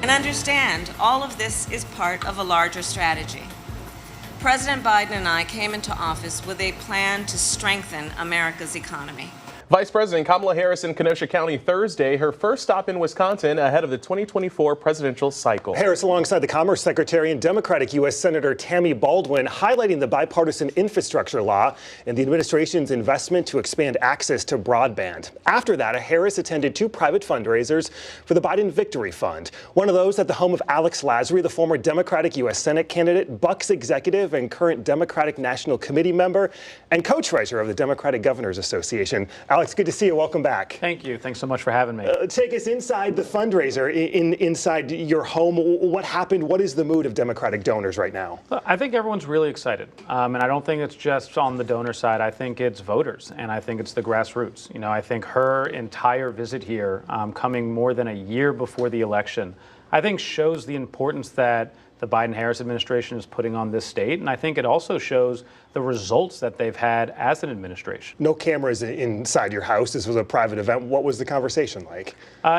And understand, all of this is part of a larger strategy. President Biden and I came into office with a plan to strengthen America's economy. Vice President Kamala Harris in Kenosha County Thursday, her first stop in Wisconsin ahead of the 2024 presidential cycle. Harris alongside the Commerce Secretary and Democratic U.S. Senator Tammy Baldwin highlighting the bipartisan infrastructure law and the administration's investment to expand access to broadband. After that, Harris attended two private fundraisers for the Biden Victory Fund. One of those at the home of Alex Lasry, the former Democratic U.S. Senate candidate, Bucks executive and current Democratic National Committee member and co-treasurer of the Democratic Governors Association. Alex, good to see you. Welcome back. Thank you. Thanks so much for having me. Take us inside the fundraiser, inside your home. What happened? What is the mood of Democratic donors right now? I think everyone's really excited. And I don't think it's just on the donor side. I think it's voters, and I think it's the grassroots. You know, I think her entire visit here, coming more than a year before the election, I think shows the importance that the Biden-Harris administration is putting on this state. And I think it also shows the results that they've had as an administration. No cameras inside your house. This was a private event. What was the conversation like?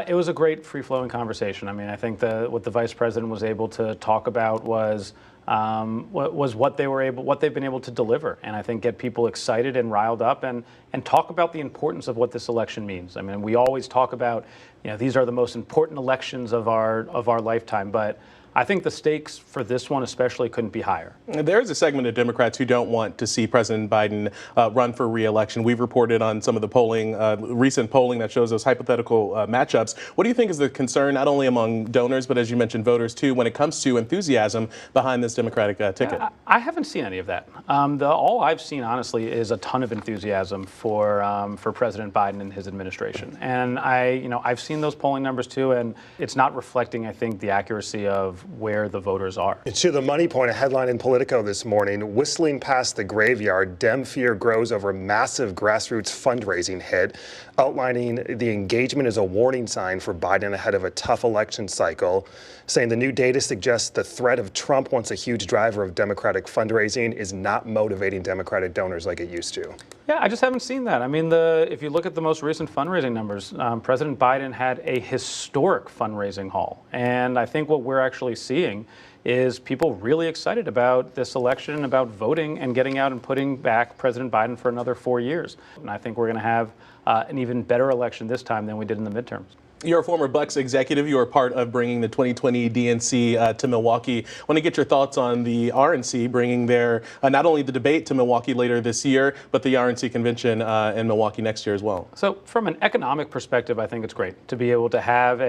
It was a great free-flowing conversation. I mean, I think what the vice president was able to talk about was what they've been able to deliver, and I think get people excited and riled up, and talk about the importance of what this election means. I mean, we always talk about, you know, these are the most important elections of our lifetime, but I think the stakes for this one especially couldn't be higher. There's a segment of Democrats who don't want to see President Biden run for re-election. We've reported on some of the polling, recent polling that shows those hypothetical matchups. What do you think is the concern, not only among donors, but as you mentioned, voters too, when it comes to enthusiasm behind this Democratic ticket? I haven't seen any of that. All I've seen, honestly, is a ton of enthusiasm for President Biden and his administration. And I've seen those polling numbers too, and it's not reflecting, I think, the accuracy of where the voters are. To the money point, a headline in Politico this morning, whistling past the graveyard, Dem fear grows over massive grassroots fundraising hit, outlining the engagement as a warning sign for Biden ahead of a tough election cycle, saying the new data suggests the threat of Trump, once a huge driver of Democratic fundraising, is not motivating Democratic donors like it used to. Yeah, I just haven't seen that. I mean, if you look at the most recent fundraising numbers, President Biden had a historic fundraising haul. And I think what we're actually seeing is people really excited about this election and about voting and getting out and putting back President Biden for another 4 years. And I think we're going to have an even better election this time than we did in the midterms. You're a former Bucks executive. You were part of bringing the 2020 DNC to Milwaukee. I want to get your thoughts on the RNC bringing their, not only the debate to Milwaukee later this year, but the RNC convention in Milwaukee next year as well. So from an economic perspective, I think it's great to be able to have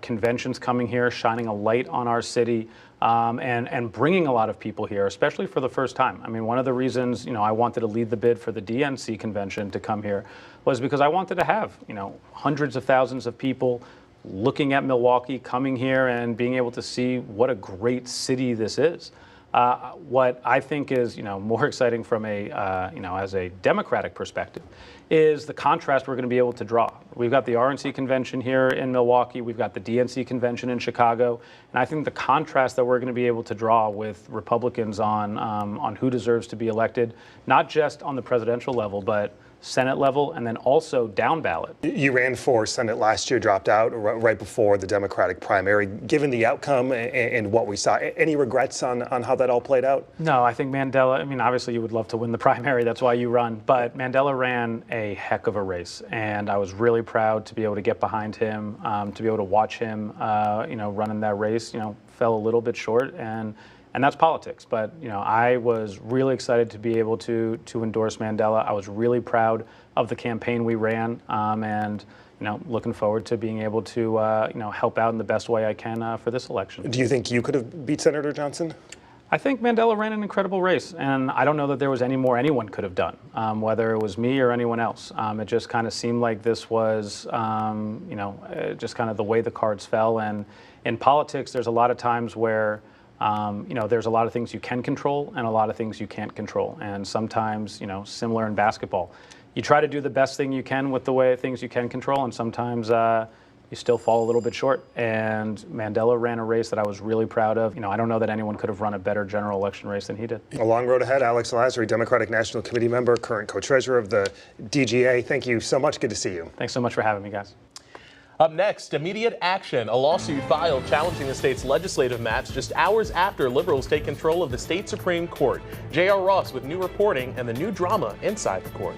conventions coming here, shining a light on our city, and bringing a lot of people here, especially for the first time. I mean, one of the reasons, I wanted to lead the bid for the DNC convention to come here was because I wanted to have, hundreds of thousands of people looking at Milwaukee, coming here and being able to see what a great city this is. What I think is, more exciting from as a Democratic perspective is the contrast we're going to be able to draw. We've got the RNC convention here in Milwaukee. We've got the DNC convention in Chicago. And I think the contrast that we're going to be able to draw with Republicans on who deserves to be elected, not just on the presidential level, but Senate level, and then also down ballot. You ran for Senate last year, dropped out right before the Democratic primary. Given the outcome and what we saw, any regrets on how that all played out? No, I think Mandela, obviously you would love to win the primary, that's why you run, but Mandela ran a heck of a race, and I was really proud to be able to get behind him, to be able to watch him, running that race, fell a little bit short, and that's politics. But I was really excited to be able to endorse Mandela. I was really proud of the campaign we ran, and looking forward to being able to help out in the best way I can for this election. Do you think you could have beat Senator Johnson? I think Mandela ran an incredible race, and I don't know that there was any more anyone could have done, whether it was me or anyone else. It just kind of seemed like this was, just kind of the way the cards fell. And in politics, there's a lot of times where there's a lot of things you can control and a lot of things you can't control. And sometimes, similar in basketball, you try to do the best thing you can with the way things you can control, and sometimes you still fall a little bit short. And Mandela ran a race that I was really proud of. I don't know that anyone could have run a better general election race than he did. A long road ahead. Alex Lasry, Democratic National Committee member, current co-treasurer of the DGA. Thank you so much. Good to see you. Thanks so much for having me, guys. Up next, immediate action. A lawsuit filed challenging the state's legislative maps just hours after liberals take control of the state Supreme Court. J.R. Ross with new reporting and the new drama inside the court.